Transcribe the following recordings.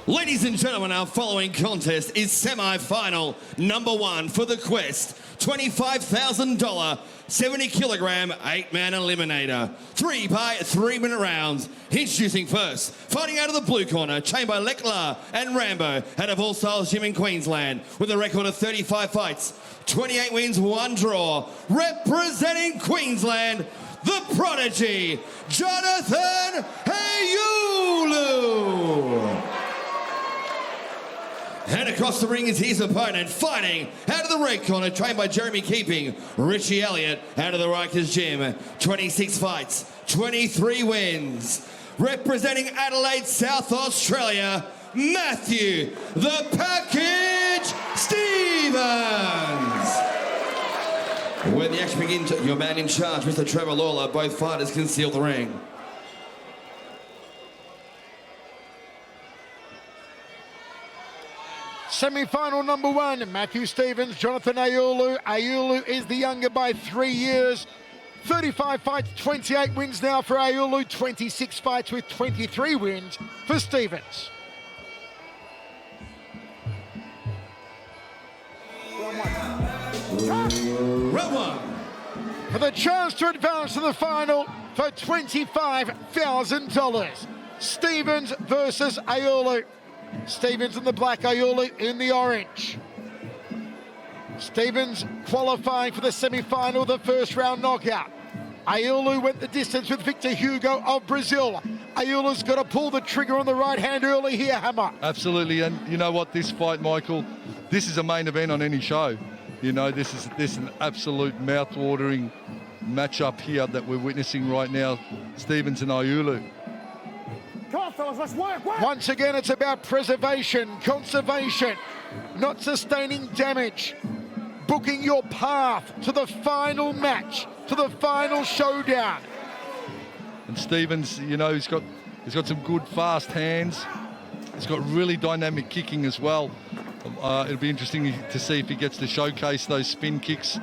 Ladies and gentlemen, our following contest is semi-final number 1 for the Quest $25,000 70-kilogram 8-man eliminator. 3 by 3-minute rounds. Introducing first, fighting out of the blue corner, trained by Lekla and Rambo, out of All Styles Gym in Queensland, with a record of 35 fights, 28 wins, 1 draw. Representing Queensland, the prodigy, Jonathan Aiulu. And across the ring is his opponent, fighting out of the red corner, trained by Jeremy Keeping, Richie Elliott, out of the Rikers Gym. 26 fights, 23 wins. Representing Adelaide, South Australia, Matthew the Package Stevens. When the action begins, your man in charge, Mr. Trevor Lawler. Both fighters can seal the ring. Semi-final number 1, Matthew Stevens, Jonathan Aiulu. Aiulu is the younger by 3 years. 35 fights, 28 wins now for Aiulu. 26 fights with 23 wins for Stevens. Round 1. For the chance to advance to the final for $25,000. Stevens versus Aiulu. Stevens in the black, Aiulu in the orange. Stevens qualifying for the semi-final, the first round knockout. Aiulu went the distance with Victor Hugo of Brazil. Aiulu's got to pull the trigger on the right hand early here, Hammer. Absolutely, and you know what, this fight, Michael, this is a main event on any show. You know, this is an absolute mouth-watering matchup here that we're witnessing right now, Stevens and Aiulu. Come on, fellas, let's work. Once again, it's about preservation, conservation, not sustaining damage. Booking your path to the final match, to the final showdown. And Stevens, you know, he's got some good fast hands. He's got really dynamic kicking as well. It'll be interesting to see if he gets to showcase those spin kicks,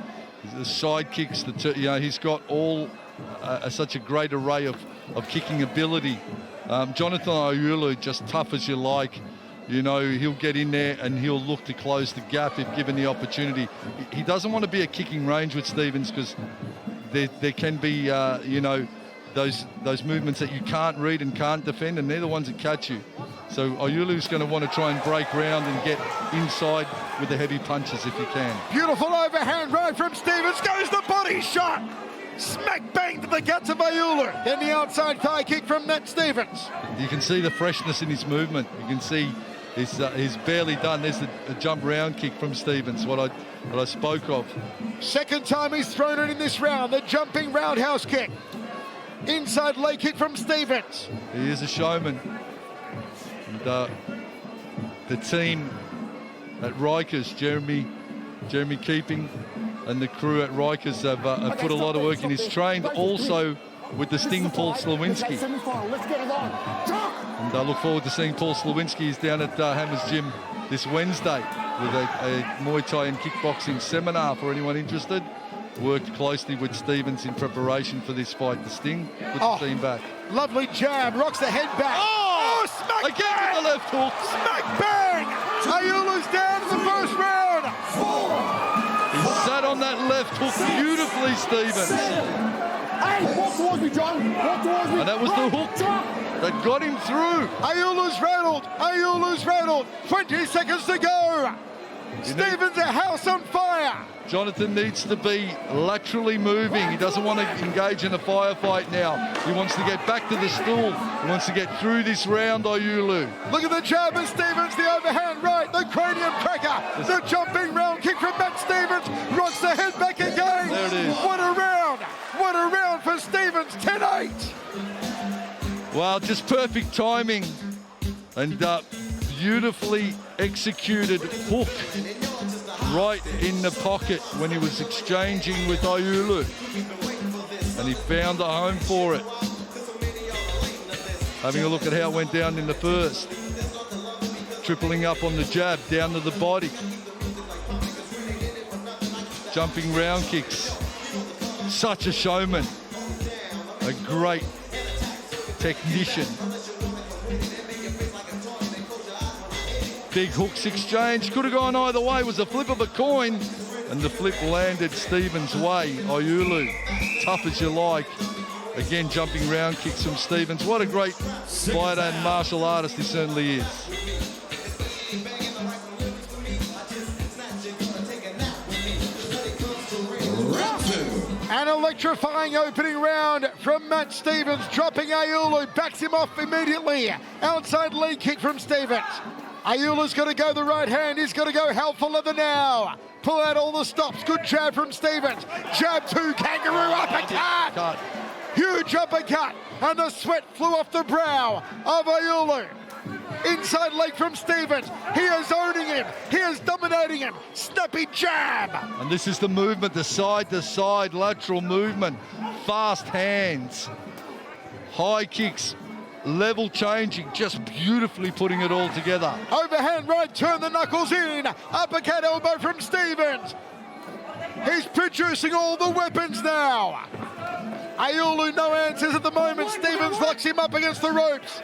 the side kicks. You know, he's got all such a great array of kicking ability. Jonathan Aiulu, just tough as you like. You know, he'll get in there and he'll look to close the gap if given the opportunity. He doesn't want to be a kicking range with Stevens because there can be, you know, those movements that you can't read and can't defend, and they're the ones that catch you. So Aiulu's going to want to try and break round and get inside with the heavy punches if he can. Beautiful overhand right from Stevens, goes the body shot. Smack bang to the guts of Aiulu. Then the outside thigh kick from Matt Stevens. You can see the freshness in his movement. You can see he's barely done. There's the jump round kick from Stevens, what I spoke of. Second time he's thrown it in this round, the jumping roundhouse kick. Inside leg kick from Stevens. He is a showman. And the team at Rikers, Jeremy Keeping, and the crew at Rikers have put a lot of work in. He's trained also with the Sting Paul Slawinski. And I look forward to seeing Paul Slawinski. He's down at Hammer's Gym this Wednesday with a Muay Thai and kickboxing seminar for anyone interested. Worked closely with Stevens in preparation for this fight. The Sting with the team back. Lovely jab, rocks the head back. Oh, smack again bang! with the left hook. Smack bang! Aiulu's down in the first round. He sat on that left hook beautifully, Stevens. Hey, walk towards me, John. Walk towards me. And that was the hook that got him through. Aiulu's rattled. Aiulu's rattled. 20 seconds to go. Stevens, a house on fire. Jonathan needs to be laterally moving. He doesn't want to engage in a firefight now. He wants to get back to the stool. He wants to get through this round, Aiulu. Look at the jab of Stevens, the overhand right, the cranium cracker, the jumping round kick from Matt Stevens, rocks the head back again. There it is. What a round. What a round for Stevens, 10-8. Well, just perfect timing and beautifully executed hook right in the pocket when he was exchanging with Aiulu, and he found a home for it. Having a look at how it went down in the first, tripling up on the jab, down to the body, jumping round kicks. Such a showman, a great technician. Big hooks exchange. Could have gone either way. It was a flip of a coin. And the flip landed Stevens' way. Aiulu, tough as you like. Again, jumping round kicks from Stevens. What a great fighter and martial artist he certainly is. An electrifying opening round from Matt Stevens, dropping Aiulu, backs him off immediately. Outside leg kick from Stevens. Aiulu's got to go the right hand. He's got to go hell for leather now. Pull out all the stops. Good jab from Stevens. Jab two, kangaroo uppercut. Huge uppercut. And the sweat flew off the brow of Aiulu. Inside leg from Stevens. He is owning him. He is dominating him. Snappy jab. And this is the movement, the side-to-side lateral movement. Fast hands. High kicks. Level changing. Just beautifully putting it all together. Overhand right, turn the knuckles in. Uppercut elbow from Stevens. He's producing all the weapons now. Aiulu, no answers at the moment. Stevens locks him up against the ropes.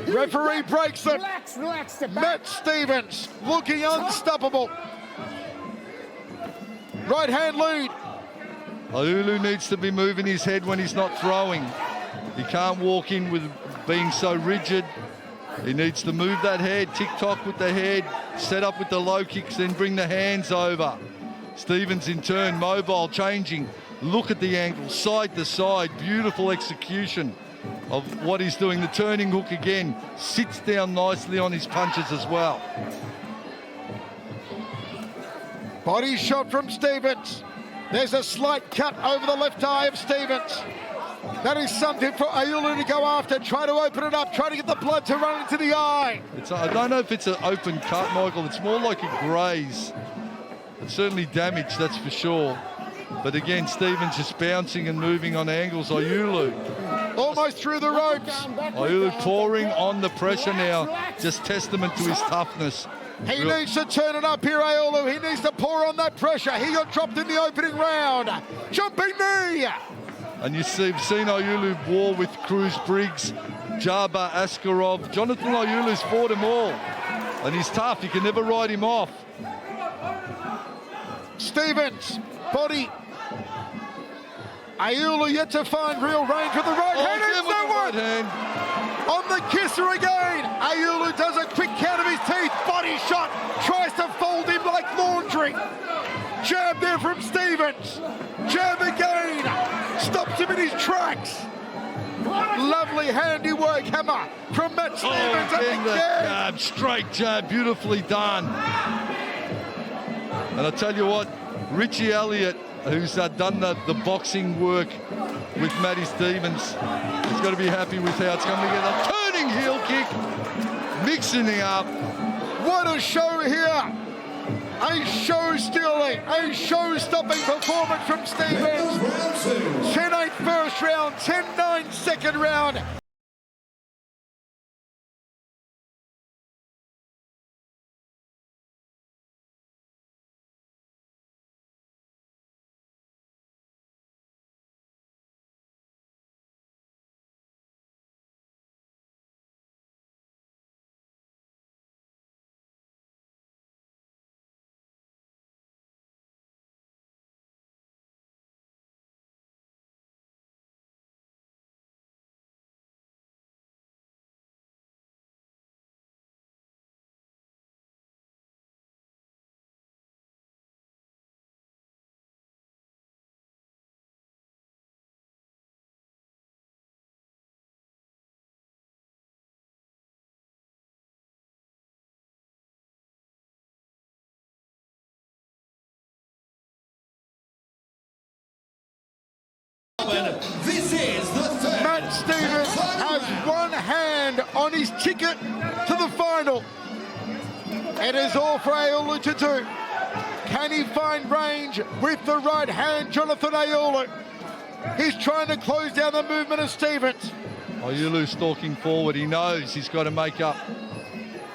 Referee breaks them. Relax. Matt Stevens looking unstoppable. Right hand lead. Aiulu needs to be moving his head when he's not throwing. He can't walk in with being so rigid. He needs to move that head, tick-tock with the head, set up with the low kicks, then bring the hands over. Stevens in turn, mobile, changing. Look at the angle, side to side, beautiful execution of what he's doing. The turning hook again, sits down nicely on his punches as well. Body shot from Stevens. There's a slight cut over the left eye of Stevens. That is something for Aiulu to go after. Try to open it up. Try to get the blood to run into the eye. I don't know if it's an open cut, Michael. It's more like a graze. It's certainly damaged, that's for sure. But again, Stevens just bouncing and moving on angles. Aiulu. Almost through the ropes. Aiulu pouring on the pressure now. Just testament to his toughness. He needs to turn it up here, Aiulu. He needs to pour on that pressure. He got dropped in the opening round. Jumping knee. And you've seen Aiulu war with Cruz Briggs, Jabba Askarov. Jonathan Aiulu's fought them all. And he's tough. You can never ride him off. Stevens, body. Aiulu yet to find real range with the right hand. It's no one. On the kisser again. Aiulu does a quick count of his teeth. Body shot. Tries to fold him like laundry. Jab there from Stevens. Jab again. Stops him in his tracks. Lovely handiwork hammer from Matt Stevens. Again, the jab, straight jab, beautifully done. And I tell you what, Richie Elliott, who's done the boxing work with Matty Stevens, has got to be happy with how it's come together. Turning heel kick, mixing it up. What a show here. A show-stealing, a show-stopping performance from Stevens. 10-8 first round, 10-9 second round. This is the third. Matt Stevens has one hand on his ticket to the final. It is all for Aiulu to do. Can he find range with the right hand, Jonathan Aiulu? He's trying to close down the movement of Stevens. Aiulu stalking forward. He knows he's got to make up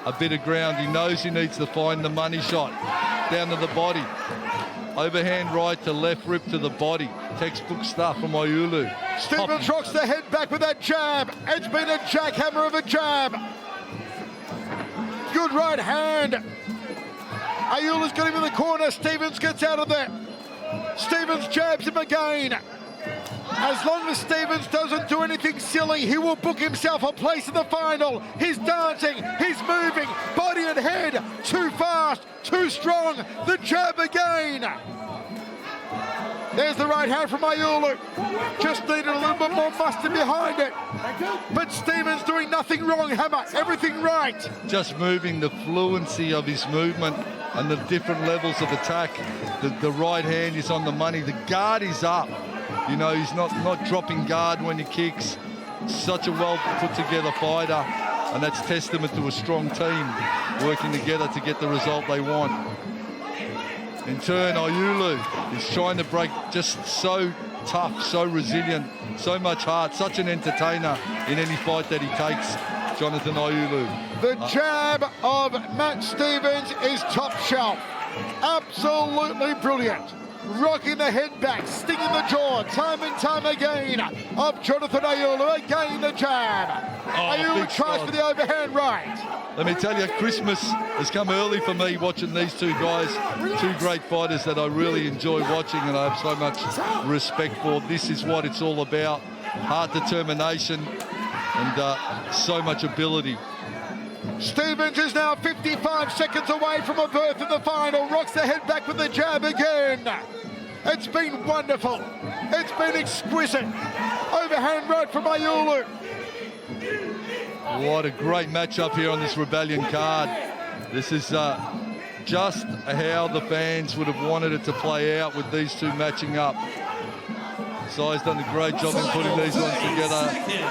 a bit of ground. He knows he needs to find the money shot down to the body. Overhand right to left rip to the body. Textbook stuff from Aiulu. Stevens rocks the head back with that jab. It's been a jackhammer of a jab. Good right hand. Aiulu's got him in the corner. Stevens gets out of there. Stevens jabs him again. As long as Stevens doesn't do anything silly, he will book himself a place in the final. He's dancing, he's moving, body and head. Too fast, too strong. The jab again. There's the right hand from Aiulu. Just needed a little bit more mustard behind it. But Stevens doing nothing wrong, Hammer. Everything right. Just moving, the fluency of his movement and the different levels of attack. The right hand is on the money. The guard is up. You know, he's not dropping guard when he kicks. Such a well put together fighter, and that's testament to a strong team working together to get the result they want. In turn, Aiulu is trying to break, just so tough, so resilient, so much heart, such an entertainer in any fight that he takes, Jonathan Aiulu. The jab of Matt Stevens is top shelf. Absolutely brilliant. Rocking the head back, stinging the jaw, time and time again of Jonathan Aiulu. Again the jab. Aiulu tries for the overhand right. Let me tell you, Christmas has come early for me watching these two guys, two great fighters that I really enjoy watching and I have so much respect for. This is what it's all about. Hard determination and so much ability. Stevens is now 55 seconds away from a berth in the final. Rocks the head back with the jab again. It's been wonderful. It's been exquisite. Overhand right from Aiulu. What a great matchup here on this Rebellion card. This is just how the fans would have wanted it to play out with these two matching up. Sai's done a great job in putting these ones together.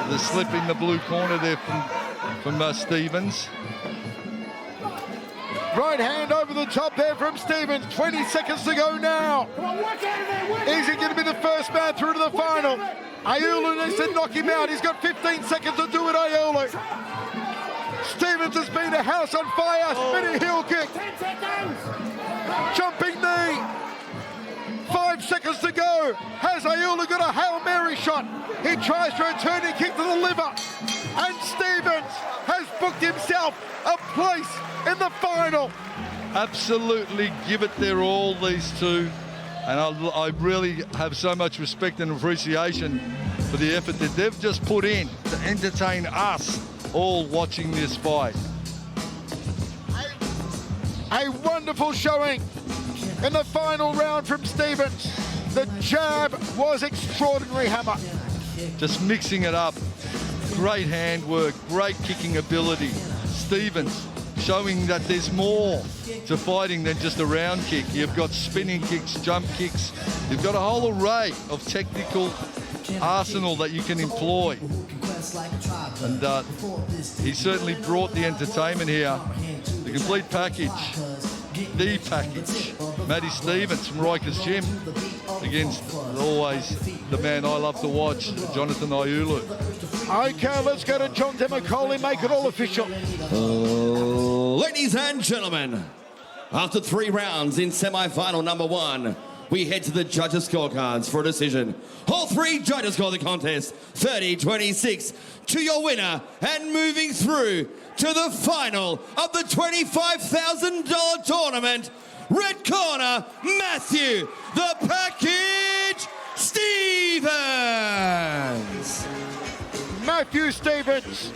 The slip in the blue corner there from Stevens. Right hand over the top there from Stevens. 20 seconds to go now. Is he going to be the first man through to the final? Aiulu needs to knock him out. He's got 15 seconds to do it, Aiulu. Stevens has been a house on fire. Spinning heel kick. Jumping knee. 5 seconds to go. Has Aiulu got a Hail Mary shot? He tries for a turning kick to the liver. And Stevens has booked himself a place in the final. Absolutely give it their all, these two. And I really have so much respect and appreciation for the effort that they've just put in to entertain us all watching this fight. A wonderful showing in the final round from Stevens. The jab was extraordinary, Hammer. Just mixing it up. Great handwork, great kicking ability. Stevens showing that there's more to fighting than just a round kick. You've got spinning kicks, jump kicks. You've got a whole array of technical arsenal that you can employ. And he certainly brought the entertainment here. The complete package. The package. Matty Stevens from Rikers Gym against always the man I love to watch, Jonathan Aiulu. Okay, let's go to John Demacoli, make it all official. Ladies and gentlemen, after 3 rounds in semi-final number 1, we head to the judges' scorecards for a decision. All 3 judges score the contest 30-26 to your winner, and moving through to the final of the $25,000 tournament. Red corner, Matthew, the package, Stevens. Matthew Stevens